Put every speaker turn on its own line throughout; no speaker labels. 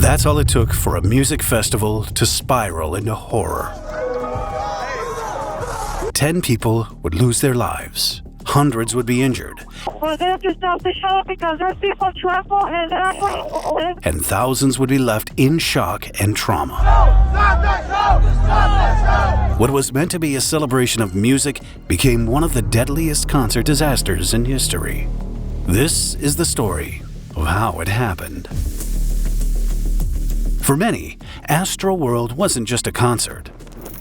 That's all it took for a music festival to spiral into horror. 10 people would lose their lives. Hundreds would be injured.
Well, they have to stop the show because there's people trample
and thousands would be left in shock and trauma.
Stop that show! Stop that show!
What was meant to be a celebration of music became one of the deadliest concert disasters in history. This is the story of how it happened. For many, Astroworld wasn't just a concert.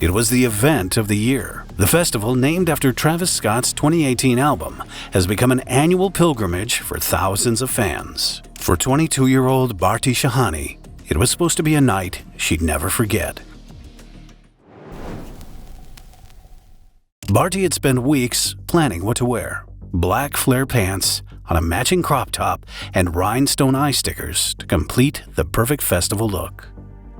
It was the event of the year. The festival, named after Travis Scott's 2018 album, has become an annual pilgrimage for thousands of fans. For 22-year-old Bharti Shahani, it was supposed to be a night she'd never forget. Bharti had spent weeks planning what to wear. Black flare pants on a matching crop top and rhinestone eye stickers to complete the perfect festival look.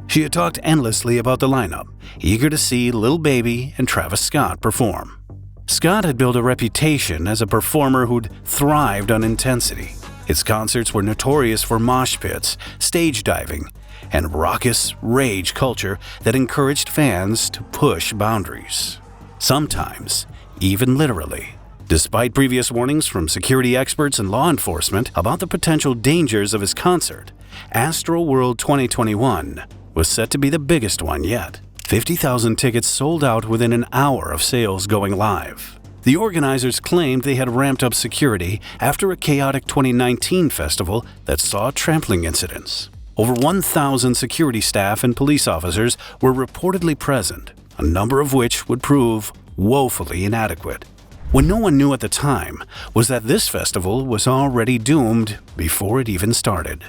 She had talked endlessly about the lineup, eager to see Lil Baby and Travis Scott perform. Scott had built a reputation as a performer who'd thrived on intensity. His concerts were notorious for mosh pits, stage diving, and raucous rage culture that encouraged fans to push boundaries. Sometimes, even literally. Despite previous warnings from security experts and law enforcement about the potential dangers of his concert, Astroworld 2021 was set to be the biggest one yet. 50,000 tickets sold out within an hour of sales going live. The organizers claimed they had ramped up security after a chaotic 2019 festival that saw trampling incidents. Over 1,000 security staff and police officers were reportedly present, a number of which would prove woefully inadequate. What no one knew at the time was that this festival was already doomed before it even started.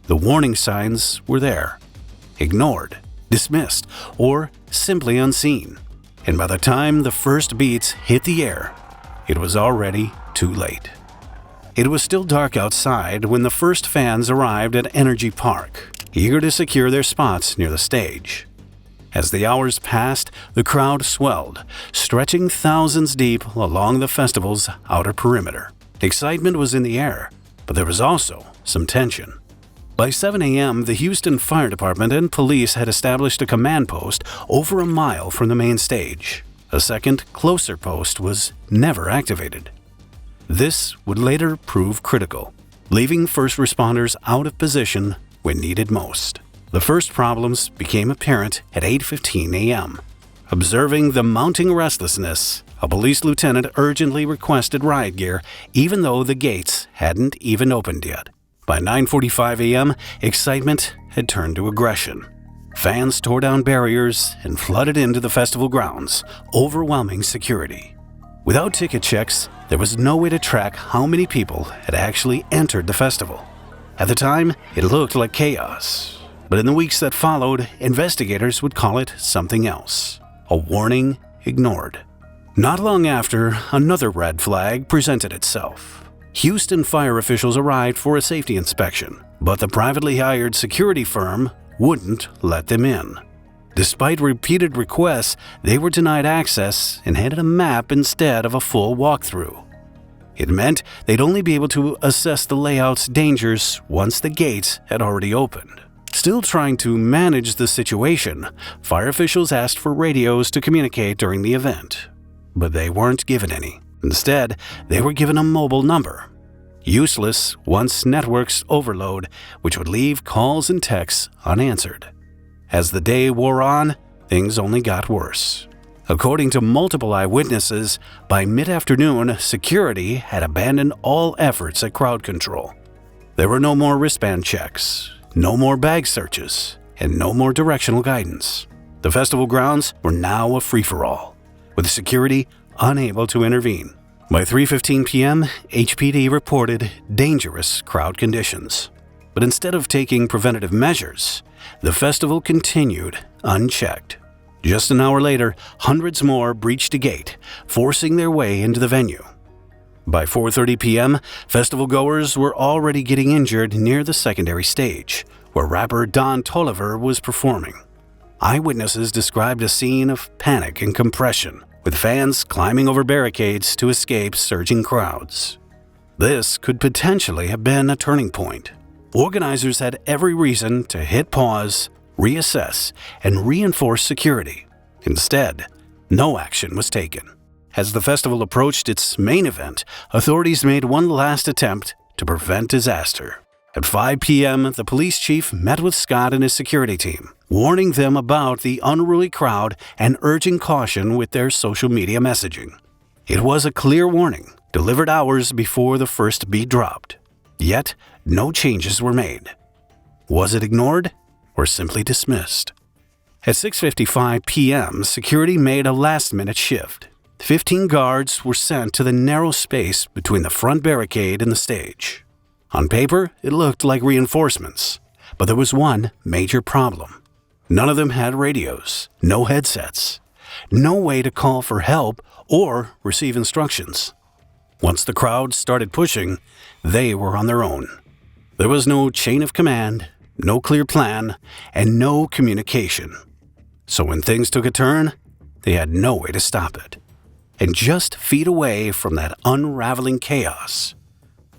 The warning signs were there. Ignored, dismissed, or simply unseen. And by the time the first beats hit the air, it was already too late. It was still dark outside when the first fans arrived at Energy Park, eager to secure their spots near the stage. As the hours passed, the crowd swelled, stretching thousands deep along the festival's outer perimeter. Excitement was in the air, but there was also some tension. By 7 a.m., the Houston Fire Department and police had established a command post over a mile from the main stage. A second, closer post was never activated. This would later prove critical, leaving first responders out of position when needed most. The first problems became apparent at 8:15 a.m. Observing the mounting restlessness, a police lieutenant urgently requested riot gear even though the gates hadn't even opened yet. By 9:45 a.m., excitement had turned to aggression. Fans tore down barriers and flooded into the festival grounds, overwhelming security. Without ticket checks, there was no way to track how many people had actually entered the festival. At the time, it looked like chaos. But in the weeks that followed, investigators would call it something else. A warning ignored. Not long after, another red flag presented itself. Houston fire officials arrived for a safety inspection, but the privately hired security firm wouldn't let them in. Despite repeated requests, they were denied access and handed a map instead of a full walkthrough. It meant they'd only be able to assess the layout's dangers once the gates had already opened. Still trying to manage the situation, fire officials asked for radios to communicate during the event, but they weren't given any. Instead, they were given a mobile number. Useless once networks overload, which would leave calls and texts unanswered. As the day wore on, things only got worse. According to multiple eyewitnesses, by mid-afternoon, security had abandoned all efforts at crowd control. There were no more wristband checks, no more bag searches, and no more directional guidance. The festival grounds were now a free-for-all, with security unable to intervene. By 3:15 p.m., HPD reported dangerous crowd conditions. But instead of taking preventative measures, the festival continued unchecked. Just an hour later, hundreds more breached a gate, forcing their way into the venue. By 4:30 p.m., festival goers were already getting injured near the secondary stage, where rapper Don Toliver was performing. Eyewitnesses described a scene of panic and compression, with fans climbing over barricades to escape surging crowds. This could potentially have been a turning point. Organizers had every reason to hit pause, reassess, and reinforce security. Instead, no action was taken. As the festival approached its main event, authorities made one last attempt to prevent disaster. At 5 p.m., the police chief met with Scott and his security team, warning them about the unruly crowd and urging caution with their social media messaging. It was a clear warning, delivered hours before the first beat dropped. Yet, no changes were made. Was it ignored or simply dismissed? At 6:55 p.m., security made a last-minute shift. 15 guards were sent to the narrow space between the front barricade and the stage. On paper, it looked like reinforcements, but there was one major problem. None of them had radios, no headsets, no way to call for help or receive instructions. Once the crowd started pushing, they were on their own. There was no chain of command, no clear plan, and no communication. So when things took a turn, they had no way to stop it. And just feet away from that unraveling chaos,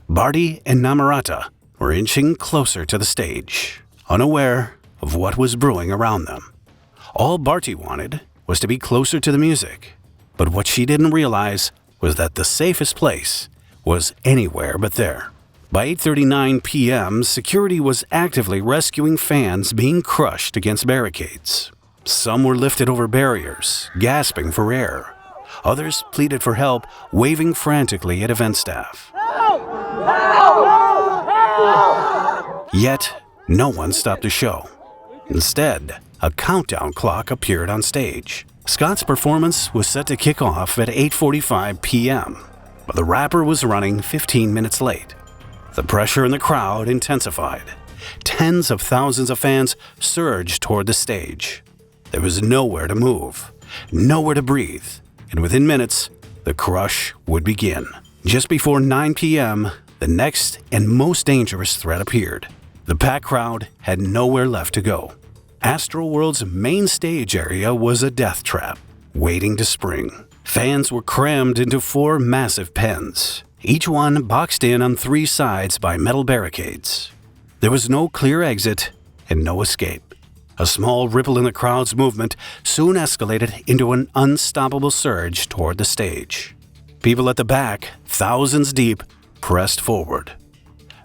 Barty and Namrata were inching closer to the stage, unaware of what was brewing around them. All Barty wanted was to be closer to the music, but what she didn't realize was that the safest place was anywhere but there. By 8:39 p.m., security was actively rescuing fans being crushed against barricades. Some were lifted over barriers, gasping for air. Others pleaded for help, waving frantically at event staff. Yet, no one stopped the show. Instead, a countdown clock appeared on stage. Scott's performance was set to kick off at 8:45 p.m., but the rapper was running 15 minutes late. The pressure in the crowd intensified. Tens of thousands of fans surged toward the stage. There was nowhere to move, nowhere to breathe, and within minutes, the crush would begin. Just before 9 p.m., the next and most dangerous threat appeared. The packed crowd had nowhere left to go. Astroworld's main stage area was a death trap, waiting to spring. Fans were crammed into 4 massive pens, each one boxed in on 3 sides by metal barricades. There was no clear exit and no escape. A small ripple in the crowd's movement soon escalated into an unstoppable surge toward the stage. People at the back, thousands deep, pressed forward.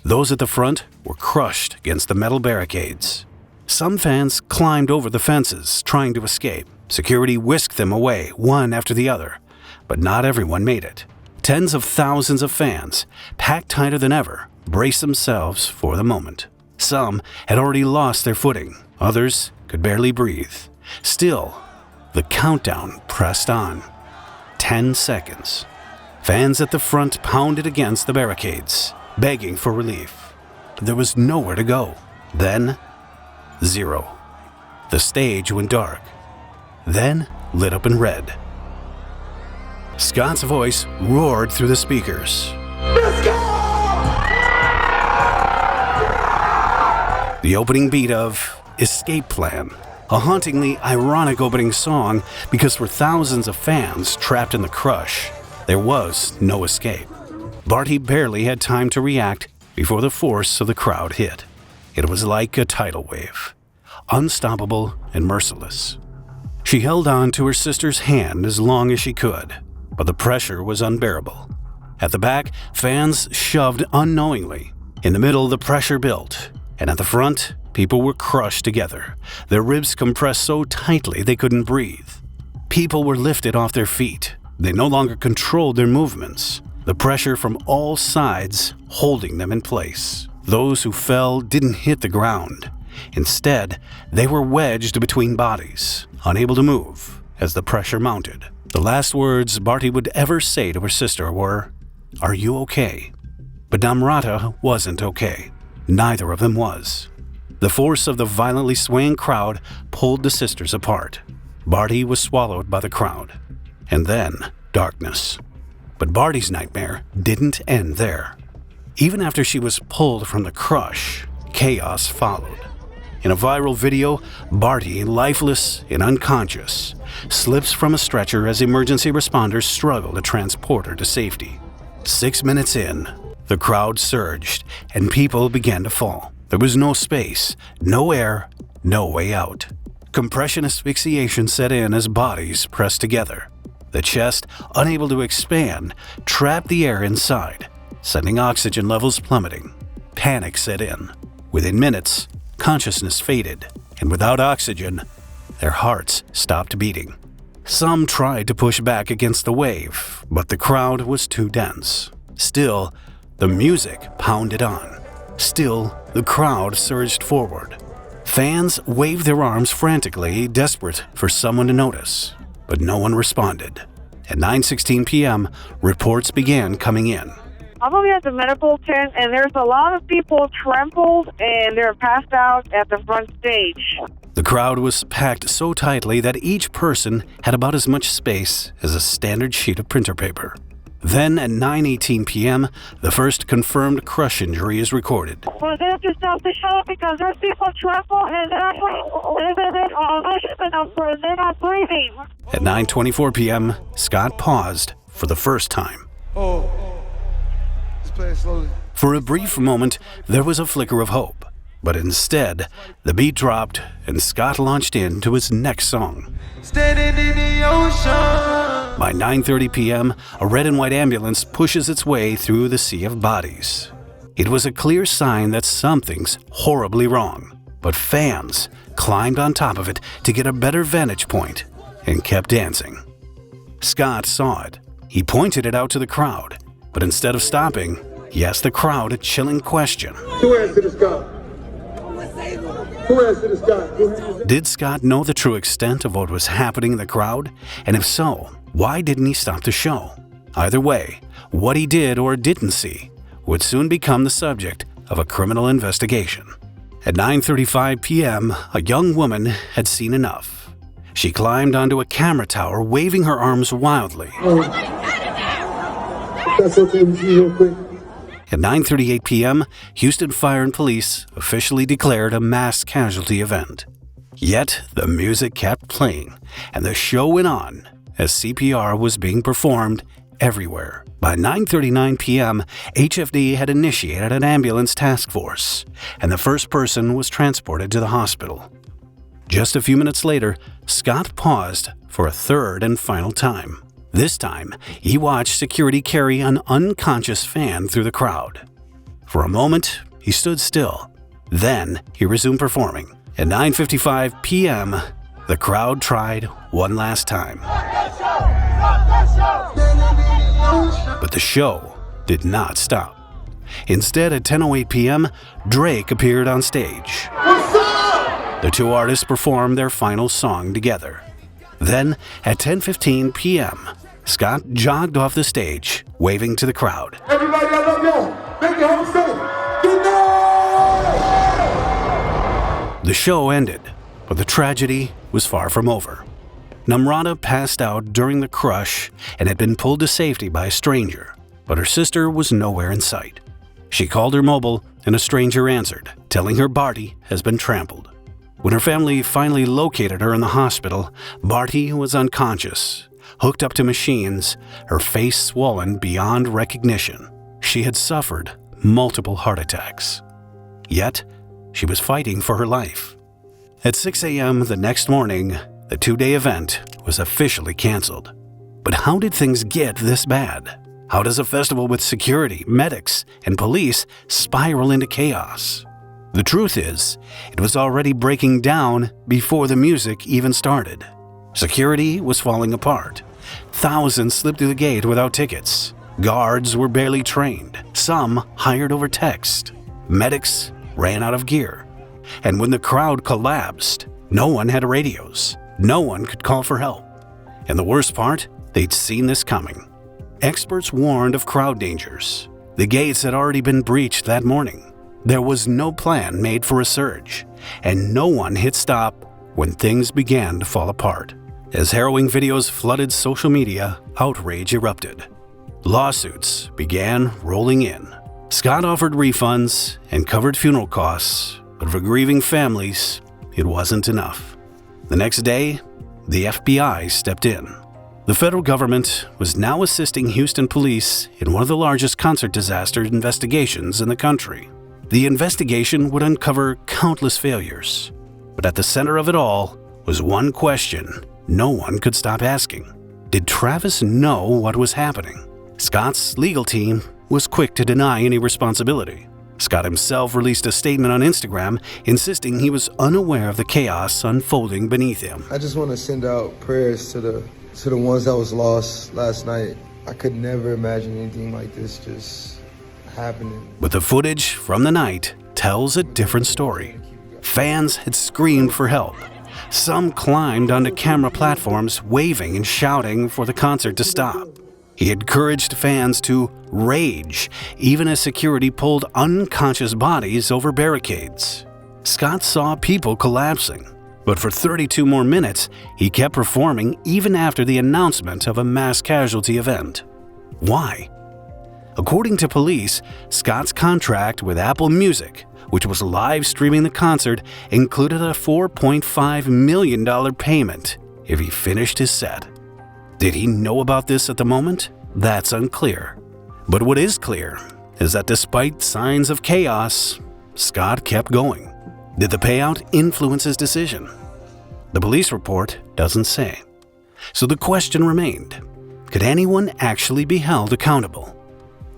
Those at the front were crushed against the metal barricades. Some fans climbed over the fences, trying to escape. Security whisked them away, one after the other, but not everyone made it. Tens of thousands of fans, packed tighter than ever, braced themselves for the moment. Some had already lost their footing. Others could barely breathe. Still, the countdown pressed on. 10 seconds. Fans at the front pounded against the barricades, begging for relief. There was nowhere to go. Then, 0. The stage went dark, then lit up in red. Scott's voice roared through the speakers.
Let's go!
The opening beat of Escape Plan, a hauntingly ironic opening song because for thousands of fans trapped in the crush, there was no escape. Barty barely had time to react before the force of the crowd hit. It was like a tidal wave, unstoppable and merciless. She held on to her sister's hand as long as she could, but the pressure was unbearable. At the back, fans shoved unknowingly. In the middle, the pressure built, and at the front, people were crushed together, their ribs compressed so tightly they couldn't breathe. People were lifted off their feet. They no longer controlled their movements, the pressure from all sides holding them in place. Those who fell didn't hit the ground. Instead, they were wedged between bodies, unable to move as the pressure mounted. The last words Barty would ever say to her sister were, "Are you okay?" But Namrata wasn't okay. Neither of them was. The force of the violently swaying crowd pulled the sisters apart. Barty was swallowed by the crowd. And then, darkness. But Barty's nightmare didn't end there. Even after she was pulled from the crush, chaos followed. In a viral video, Barty, lifeless and unconscious, slips from a stretcher as emergency responders struggle to transport her to safety. 6 minutes in, the crowd surged and people began to fall. There was no space, no air, no way out. Compression asphyxiation set in as bodies pressed together. The chest, unable to expand, trapped the air inside, sending oxygen levels plummeting. Panic set in. Within minutes, consciousness faded, and without oxygen, their hearts stopped beating. Some tried to push back against the wave, but the crowd was too dense. Still, the music pounded on. Still, the crowd surged forward. Fans waved their arms frantically, desperate for someone to notice, but no one responded. At 9:16 p.m., reports began coming in.
I'm over at the medical tent, and there's a lot of people trampled, and they're passed out at the front stage.
The crowd was packed so tightly that each person had about as much space as a standard sheet of printer paper. Then at 9:18 p.m., the first confirmed crush injury is recorded.
Well, they have to stop the show because there's people trampled, and they're not breathing.
At 9:24 p.m., Scott paused for the first time.
Just play it slowly.
For a brief moment, there was a flicker of hope. But instead, the beat dropped and Scott launched into his next song.
Standing in the ocean.
By 9:30 p.m., a red and white ambulance pushes its way through the sea of bodies. It was a clear sign that something's horribly wrong, but fans climbed on top of it to get a better vantage point and kept dancing. Scott saw it. He pointed it out to the crowd, but instead of stopping, he asked the crowd a chilling question.
Who answered this guy? Who answered this guy?
Did Scott know the true extent of what was happening in the crowd? And if so, why didn't he stop the show? Either way, what he did or didn't see would soon become the subject of a criminal investigation. At 9:35 p.m., a young woman had seen enough. She climbed onto a camera tower, waving her arms wildly.
That's okay with you real quick.
At 9:38 p.m., Houston Fire and Police officially declared a mass casualty event. Yet, the music kept playing, and the show went on as CPR was being performed everywhere. By 9:39 p.m., HFD had initiated an ambulance task force, and the first person was transported to the hospital. Just a few minutes later, Scott paused for a third and final time. This time, he watched security carry an unconscious fan through the crowd. For a moment, he stood still. Then, he resumed performing. At 9:55 p.m., the crowd tried one last time. But the show did not stop. Instead, at 10:08 p.m., Drake appeared on stage. The two artists performed their final song together. Then, at 10:15 p.m., Scott jogged off the stage, waving to the crowd.
Everybody, I love y'all. Make it home safe. Good night!
The show ended, but the tragedy was far from over. Namrata passed out during the crush and had been pulled to safety by a stranger, but her sister was nowhere in sight. She called her mobile, and a stranger answered, telling her Barty has been trampled. When her family finally located her in the hospital, Barty was unconscious, hooked up to machines, her face swollen beyond recognition. She had suffered multiple heart attacks. Yet, she was fighting for her life. At 6 a.m. the next morning, the two-day event was officially canceled. But how did things get this bad? How does a festival with security, medics, and police spiral into chaos? The truth is, it was already breaking down before the music even started. Security was falling apart. Thousands slipped through the gate without tickets. Guards were barely trained, some hired over text. Medics ran out of gear. And when the crowd collapsed, no one had radios. No one could call for help. And the worst part, they'd seen this coming. Experts warned of crowd dangers. The gates had already been breached that morning. There was no plan made for a surge, and no one hit stop when things began to fall apart. As harrowing videos flooded social media, outrage erupted. Lawsuits began rolling in. Scott offered refunds and covered funeral costs, but for grieving families, it wasn't enough. The next day, the FBI stepped in. The federal government was now assisting Houston police in one of the largest concert disaster investigations in the country. The investigation would uncover countless failures. But at the center of it all was one question no one could stop asking. Did Travis know what was happening? Scott's legal team was quick to deny any responsibility. Scott himself released a statement on Instagram insisting he was unaware of the chaos unfolding beneath him.
I just want to send out prayers to the ones that was lost last night. I could never imagine anything like this just happening.
But the footage from the night tells a different story. Fans had screamed for help. Some climbed onto camera platforms, waving and shouting for the concert to stop. He encouraged fans to rage, even as security pulled unconscious bodies over barricades. Scott saw people collapsing, but for 32 more minutes, he kept performing even after the announcement of a mass casualty event. Why? According to police, Scott's contract with Apple Music, which was live streaming the concert, included a $4.5 million payment if he finished his set. Did he know about this at the moment? That's unclear. But what is clear is that despite signs of chaos, Scott kept going. Did the payout influence his decision? The police report doesn't say. So the question remained, could anyone actually be held accountable?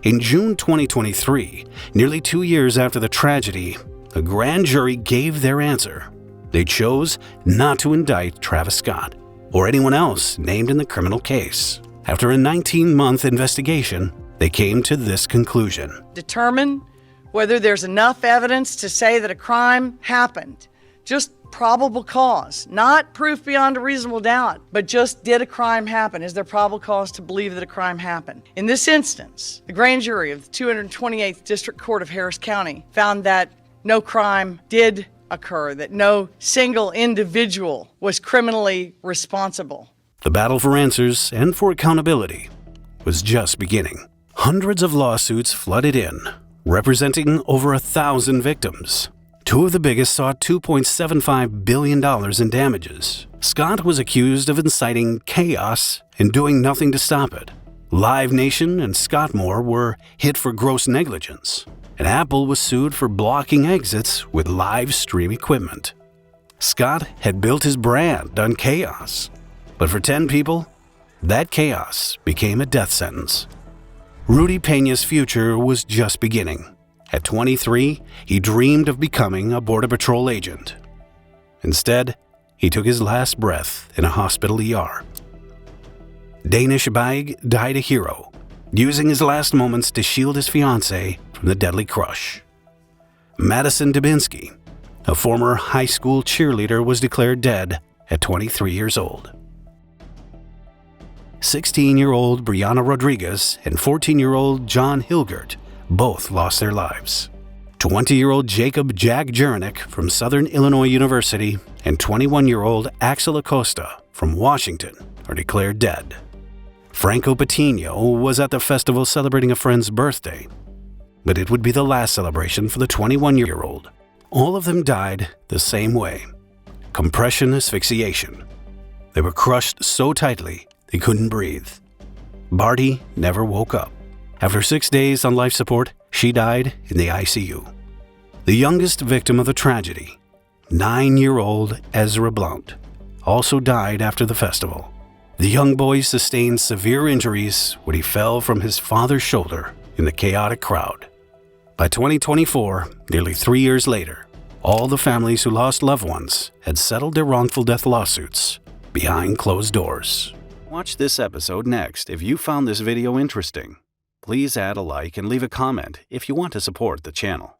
In June 2023, nearly 2 years after the tragedy, a grand jury gave their answer. They chose not to indict Travis Scott or anyone else named in the criminal case. After a 19-month investigation, they came to this conclusion.
Determine whether there's enough evidence to say that a crime happened. Just probable cause, not proof beyond a reasonable doubt, but just did a crime happen? Is there probable cause to believe that a crime happened? In this instance, the grand jury of the 228th District Court of Harris County found that no crime did occur, that no single individual was criminally responsible.
The battle for answers and for accountability was just beginning. Hundreds of lawsuits flooded in, representing over 1,000 victims. Two of the biggest saw $2.75 billion in damages. Scott was accused of inciting chaos and doing nothing to stop it. Live Nation and Scott Moore were hit for gross negligence, and Apple was sued for blocking exits with live stream equipment. Scott had built his brand on chaos, but for 10 people, that chaos became a death sentence. Rudy Peña's future was just beginning. At 23, he dreamed of becoming a Border Patrol agent. Instead, he took his last breath in a hospital ER. Danish Baig died a hero, using his last moments to shield his fiancée from the deadly crush. Madison Dubinsky, a former high school cheerleader, was declared dead at 23 years old. 16-year-old Brianna Rodriguez and 14-year-old John Hilgert both lost their lives. 20-year-old Jacob Jack Jurenick from Southern Illinois University and 21-year-old Axel Acosta from Washington are declared dead. Franco Patino was at the festival celebrating a friend's birthday, but it would be the last celebration for the 21-year-old. All of them died the same way: compression asphyxiation. They were crushed so tightly they couldn't breathe. Barty never woke up. After 6 days on life support, she died in the ICU. The youngest victim of the tragedy, 9-year-old Ezra Blount, also died after the festival. The young boy sustained severe injuries when he fell from his father's shoulder in the chaotic crowd. By 2024, nearly 3 years later, all the families who lost loved ones had settled their wrongful death lawsuits behind closed doors. Watch this episode next if you found this video interesting. Please add a like and leave a comment if you want to support the channel.